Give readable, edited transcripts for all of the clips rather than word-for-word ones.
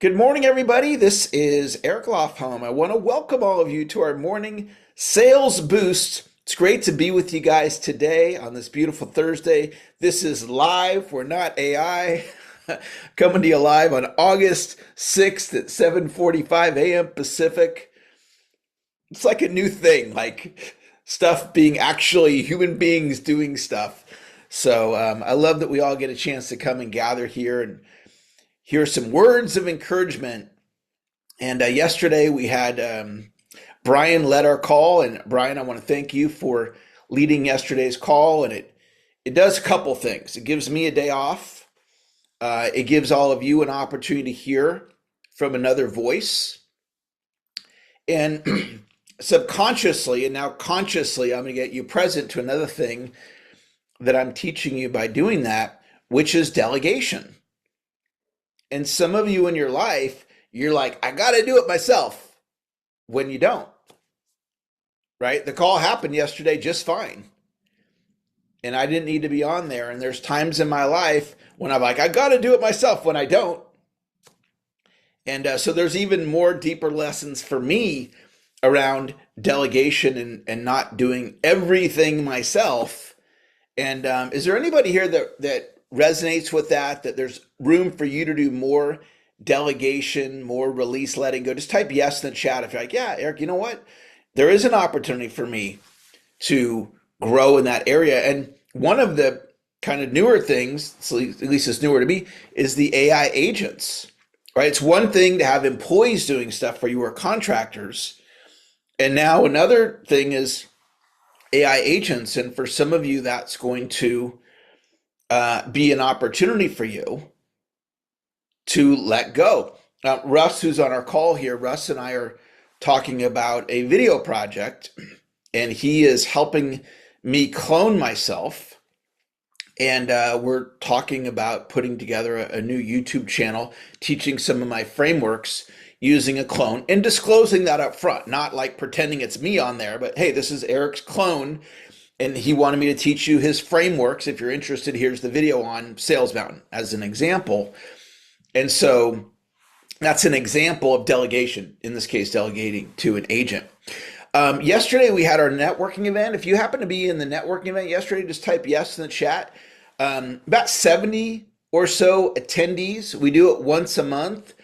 Good morning, everybody. This is Eric Lofholm. I want to welcome all of you to our morning sales boost. It's great to be with you guys today on this beautiful Thursday. This is live. We're not AI. Coming to you live on August 6th at 7:45 a.m. Pacific. It's like a new thing, like stuff being actually human beings doing stuff. So I love that we all get a chance to come and gather here and hear some words of encouragement. And yesterday we had Brian led our call, and Brian, I want to thank you for leading yesterday's call. And it does a couple things. It gives me a day off. It gives all of you an opportunity to hear from another voice. And subconsciously and now consciously, I'm going to get you present to another thing that I'm teaching you by doing that, which is delegation. And some of you in your life, you're like, I got to do it myself, when you don't, right? The call happened yesterday just fine. And I didn't need to be on there. And there's times in my life when I'm like, I got to do it myself, when I don't. And so there's even more deeper lessons for me around delegation and not doing everything myself. And is there anybody here that resonates with that there's room for you to do more delegation, more release, letting go? Just type yes in the chat if you're like, yeah, Eric, you know what? There is an opportunity for me to grow in that area. And one of the kind of newer things, at least it's newer to me, is the AI agents, right? It's one thing to have employees doing stuff for you or contractors. And now another thing is AI agents. And for some of you, that's going to be an opportunity for you to let go. Now, Russ, who's on our call here, Russ and I are talking about a video project, and he is helping me clone myself. And we're talking about putting together a new YouTube channel, teaching some of my frameworks using a clone and disclosing that up front, not like pretending it's me on there, but hey, this is Eric's clone. And he wanted me to teach you his frameworks. If you're interested, here's the video on Sales Mountain as an example. And so that's an example of delegation, in this case, delegating to an agent. Yesterday, we had our networking event. If you happen to be in the networking event yesterday, just type yes in the chat. About 70 or so attendees. We do it once a month.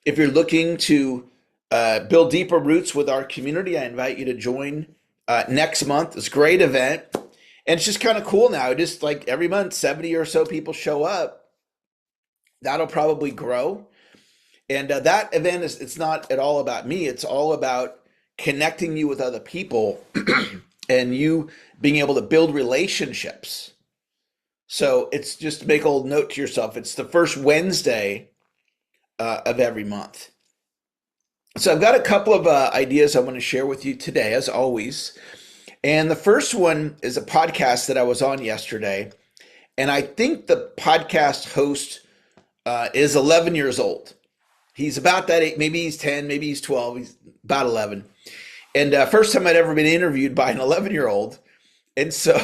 If you're looking to build deeper roots with our community, I invite you to join next month. It's a great event. And it's just kind of cool now. Just like every month, 70 or so people show up. That'll probably grow. And that event it's not at all about me. It's all about connecting you with other people and you being able to build relationships. So it's just to make a little note to yourself. It's the first Wednesday of every month. So I've got a couple of ideas I want to share with you today, as always. And the first one is a podcast that I was on yesterday. And I think the podcast host is 11 years old. He's about that age. Maybe he's 10, maybe he's 12. He's about 11. And first time I'd ever been interviewed by an 11-year-old. And so,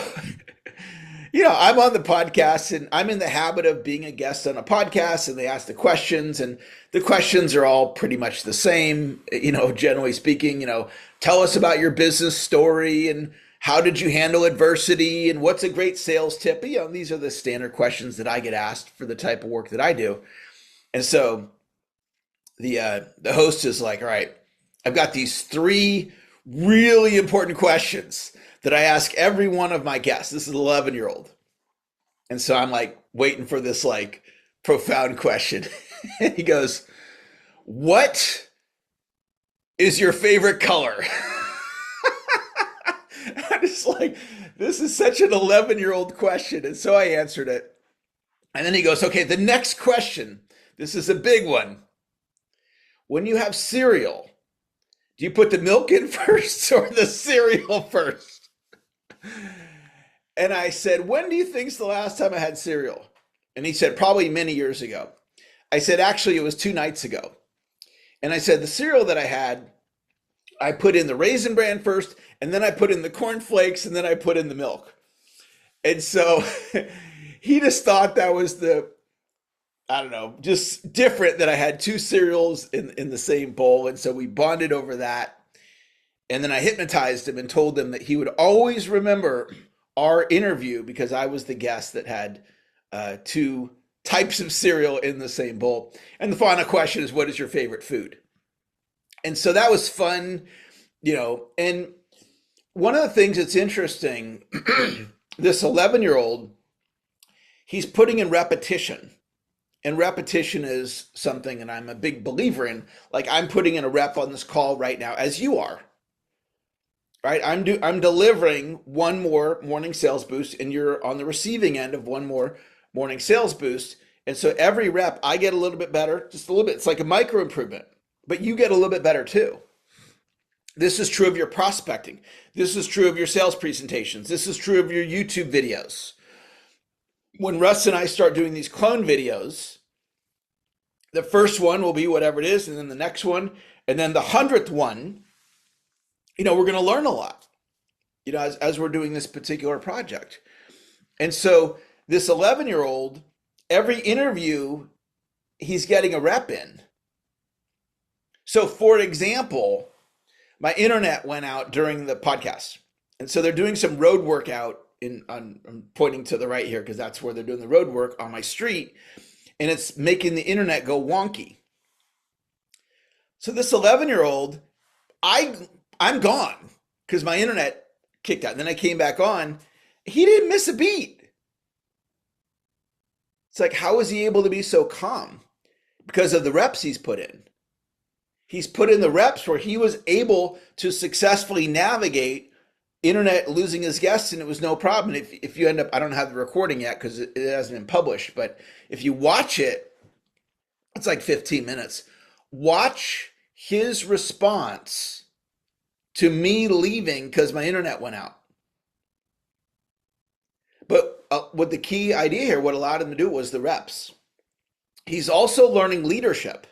I'm on the podcast and I'm in the habit of being a guest on a podcast, and they ask the questions, and the questions are all pretty much the same, generally speaking. Tell us about your business story and how did you handle adversity and what's a great sales tip? These are the standard questions that I get asked for the type of work that I do. And so the host is like, all right, I've got these 3 really important questions that I ask every one of my guests. This is an 11-year-old. And so I'm like waiting for this like profound question. He goes, what is your favorite color? I'm just like, this is such an 11-year-old question. And so I answered it. And then he goes, okay, the next question. This is a big one. When you have cereal, do you put the milk in first or the cereal first? And I said, when do you think's the last time I had cereal? And he said, probably many years ago. I said, actually, it was 2 nights ago. And I said, the cereal that I had, I put in the Raisin Bran first, and then I put in the corn flakes, and then I put in the milk. And so he just thought that was the I don't know, just different that I had two cereals in the same bowl. And so we bonded over that. And then I hypnotized him and told him that he would always remember our interview because I was the guest that had two types of cereal in the same bowl. And the final question is, what is your favorite food? And so that was fun, And one of the things that's interesting, this 11-year-old, he's putting in repetition. And repetition is something, and I'm a big believer in, like I'm putting in a rep on this call right now, as you are, right? I'm delivering one more morning sales boost, and you're on the receiving end of one more morning sales boost. And so every rep, I get a little bit better, just a little bit. It's like a micro improvement, but you get a little bit better too. This is true of your prospecting. This is true of your sales presentations. This is true of your YouTube videos. When Russ and I start doing these clone videos, the first one will be whatever it is, and then the next one, and then the 100th one, we're going to learn a lot, as we're doing this particular project. And so this 11-year-old, every interview, he's getting a rep in. So for example, my internet went out during the podcast. And so they're doing some road work out I'm pointing to the right here because that's where they're doing the road work on my street. And it's making the internet go wonky. So this 11-year-old, I'm gone because my internet kicked out. And then I came back on. He didn't miss a beat. It's like, how is he able to be so calm? Because of the reps he's put in. He's put in the reps where he was able to successfully navigate internet losing his guests, and it was no problem. If you end up, I don't have the recording yet because it hasn't been published, but if you watch it, it's like 15 minutes. Watch his response to me leaving because my internet went out. But what the key idea here, what allowed him to do was the reps. He's also learning leadership.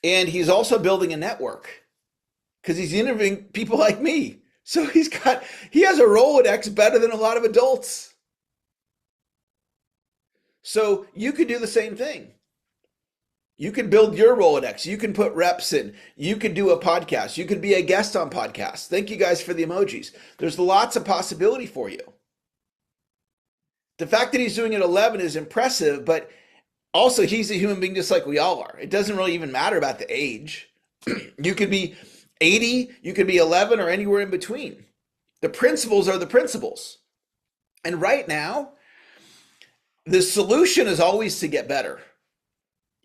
And he's also building a network because he's interviewing people like me. So he has a Rolodex better than a lot of adults. So you could do the same thing. You can build your Rolodex. You can put reps in. You could do a podcast. You could be a guest on podcasts. Thank you guys for the emojis. There's lots of possibility for you. The fact that he's doing it 11 is impressive, but also he's a human being just like we all are. It doesn't really even matter about the age. You could be 80, you could be 11, or anywhere in between. The principles are the principles. And right now, the solution is always to get better.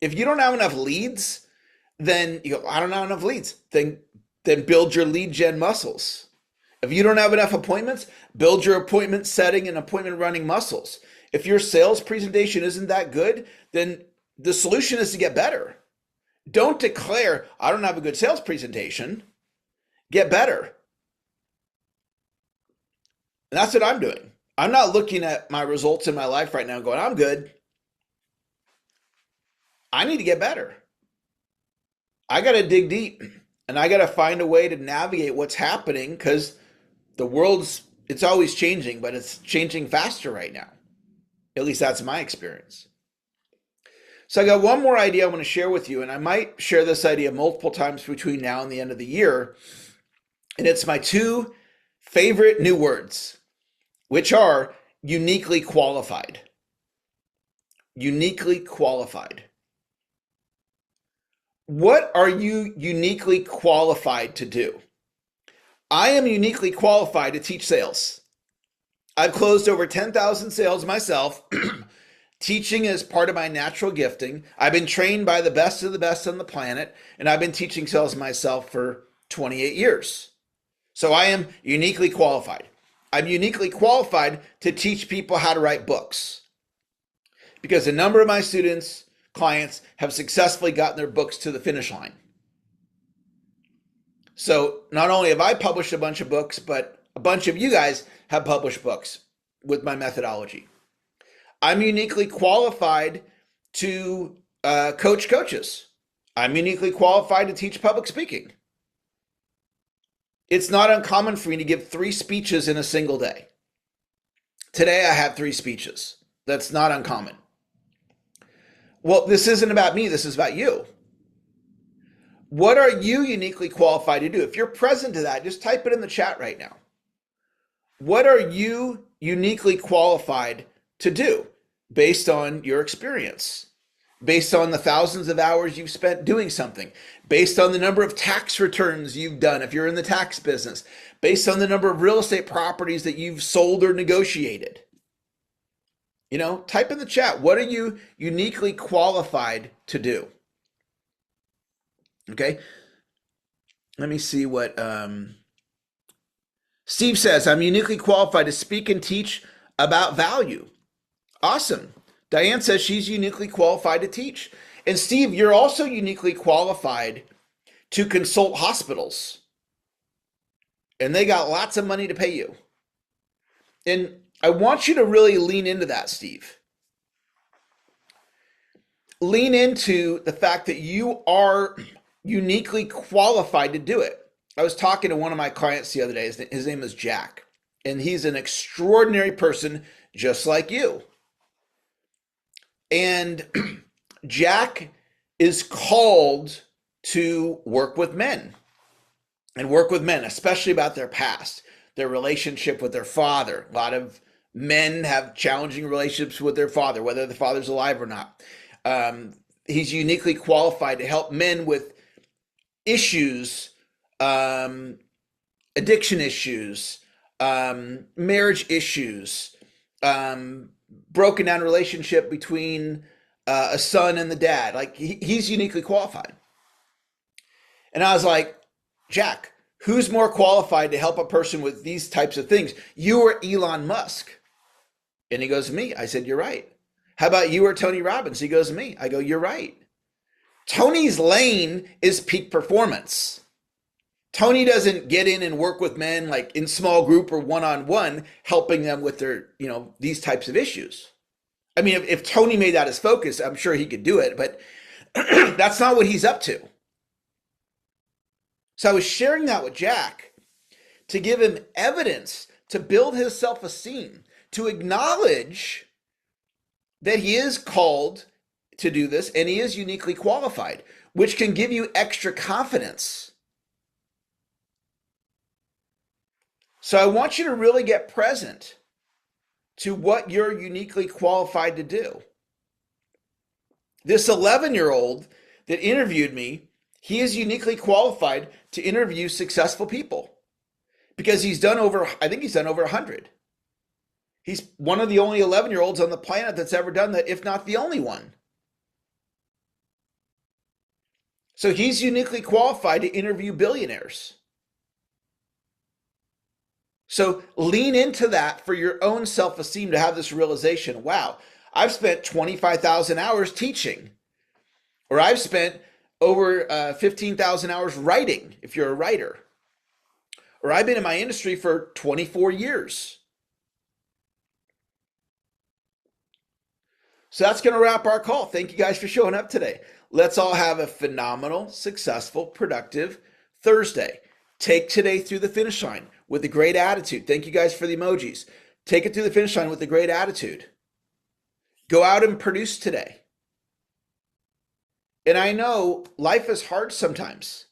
If you don't have enough leads, then you go, I don't have enough leads. Then build your lead gen muscles. If you don't have enough appointments, build your appointment setting and appointment running muscles. If your sales presentation isn't that good, then the solution is to get better. Don't declare, I don't have a good sales presentation. Get better. And that's what I'm doing. I'm not looking at my results in my life right now and going, I'm good. I need to get better. I got to dig deep and I got to find a way to navigate what's happening because the it's always changing, but it's changing faster right now. At least that's my experience. So I got one more idea I want to share with you, and I might share this idea multiple times between now and the end of the year. And it's my two favorite new words, which are uniquely qualified. Uniquely qualified. What are you uniquely qualified to do? I am uniquely qualified to teach sales. I've closed over 10,000 sales myself. Teaching is part of my natural gifting. I've been trained by the best of the best on the planet, and I've been teaching sales myself for 28 years. So I am uniquely qualified. I'm uniquely qualified to teach people how to write books because a number of my students, clients, have successfully gotten their books to the finish line. So not only have I published a bunch of books, but a bunch of you guys have published books with my methodology. I'm uniquely qualified to coach coaches. I'm uniquely qualified to teach public speaking. It's not uncommon for me to give 3 speeches in a single day. Today I had 3 speeches. That's not uncommon. Well, this isn't about me. This is about you. What are you uniquely qualified to do? If you're present to that, just type it in the chat right now. What are you uniquely qualified to do based on your experience? Based on the thousands of hours you've spent doing something, based on the number of tax returns you've done if you're in the tax business, based on the number of real estate properties that you've sold or negotiated. Type in the chat, what are you uniquely qualified to do? Okay. Let me see what Steve says. I'm uniquely qualified to speak and teach about value. Awesome. Diane says she's uniquely qualified to teach. And Steve, you're also uniquely qualified to consult hospitals. And they got lots of money to pay you. And I want you to really lean into that, Steve. Lean into the fact that you are uniquely qualified to do it. I was talking to one of my clients the other day. His name is Jack. And he's an extraordinary person just like you. And Jack is called to work with men and work with men, especially about their past, their relationship with their father. A lot of men have challenging relationships with their father, whether the father's alive or not. He's uniquely qualified to help men with issues, addiction issues, marriage issues, broken down relationship between a son and the dad. Like he's uniquely qualified. And I was like, Jack, who's more qualified to help a person with these types of things? You or Elon Musk? And he goes, me. I said, you're right. How about you or Tony Robbins? He goes, me. I go, you're right. Tony's lane is peak performance. Tony doesn't get in and work with men like in small group or one-on-one, helping them with their, these types of issues. I mean, if Tony made that his focus, I'm sure he could do it, but that's not what he's up to. So I was sharing that with Jack to give him evidence to build his self-esteem, to acknowledge that he is called to do this and he is uniquely qualified, which can give you extra confidence. So I want you to really get present to what you're uniquely qualified to do. This 11-year-old that interviewed me, he is uniquely qualified to interview successful people because he's done over 100. He's one of the only 11-year-olds on the planet that's ever done that, if not the only one. So he's uniquely qualified to interview billionaires. So lean into that for your own self-esteem to have this realization. Wow, I've spent 25,000 hours teaching, or I've spent over 15,000 hours writing, if you're a writer, or I've been in my industry for 24 years. So that's going to wrap our call. Thank you guys for showing up today. Let's all have a phenomenal, successful, productive Thursday. Take today through the finish line with a great attitude. Thank you guys for the emojis. Take it through the finish line with a great attitude. Go out and produce today. And I know life is hard sometimes.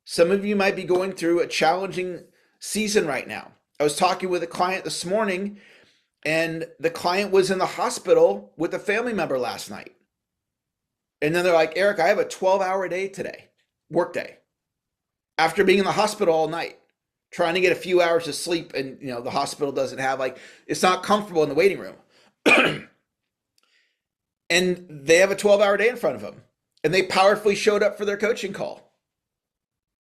Some of you might be going through a challenging season right now. I was talking with a client this morning, and the client was in the hospital with a family member last night. And then they're like, Eric, I have a 12-hour day today, work day, after being in the hospital all night, trying to get a few hours of sleep. And, the hospital doesn't have it's not comfortable in the waiting room. And they have a 12-hour day in front of them. And they powerfully showed up for their coaching call.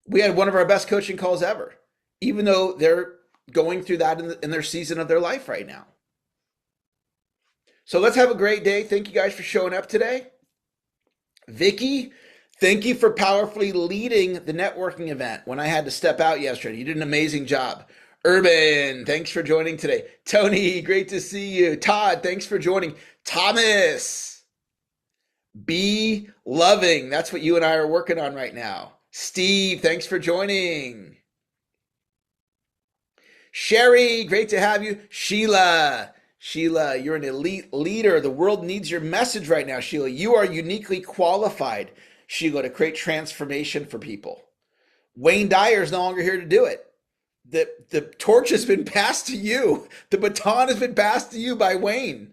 We had one of our best coaching calls ever, even though they're going through that in their season of their life right now. So let's have a great day. Thank you guys for showing up today. Vicky, thank you for powerfully leading the networking event when I had to step out yesterday. You did an amazing job. Urban, thanks for joining today. Tony, great to see you. Todd, thanks for joining. Thomas, be loving. That's what you and I are working on right now. Steve, thanks for joining. Sherry, great to have you. Sheila, Sheila, you're an elite leader. The world needs your message right now, Sheila. You are uniquely qualified, Sheila, to create transformation for people. Wayne Dyer is no longer here to do it. The torch has been passed to you. The baton has been passed to you by Wayne.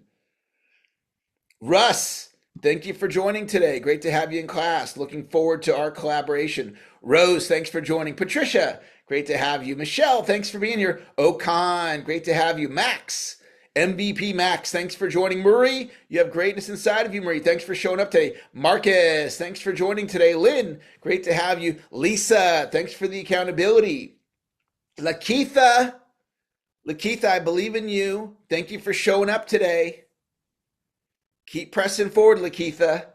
Russ, thank you for joining today. Great to have you in class. Looking forward to our collaboration. Rose, thanks for joining. Patricia, great to have you. Michelle, thanks for being here. Okan, great to have you. Max, MVP Max, thanks for joining. Marie, you have greatness inside of you, Marie. Thanks for showing up today. Marcus, thanks for joining today. Lynn, great to have you. Lisa, thanks for the accountability. Lakeitha, I believe in you. Thank you for showing up today. Keep pressing forward, Lakeitha.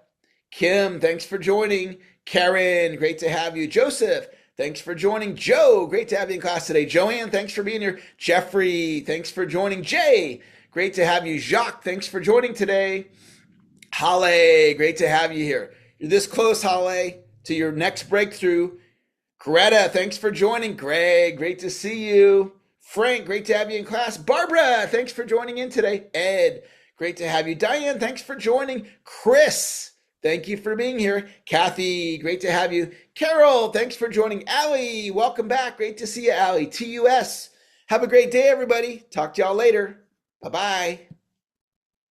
Kim, thanks for joining. Karen, great to have you. Joseph, thanks for joining. Joe, great to have you in class today. Joanne, thanks for being here. Jeffrey, thanks for joining. Jay, great to have you. Jacques, thanks for joining today. Holly, great to have you here. You're this close, Holly, to your next breakthrough. Greta, thanks for joining. Greg, great to see you. Frank, great to have you in class. Barbara, thanks for joining in today. Ed, great to have you. Diane, thanks for joining. Chris, thank you for being here. Kathy, great to have you. Carol, thanks for joining. Allie, welcome back. Great to see you, Allie. TUS. Have a great day, everybody. Talk to y'all later. Bye-bye.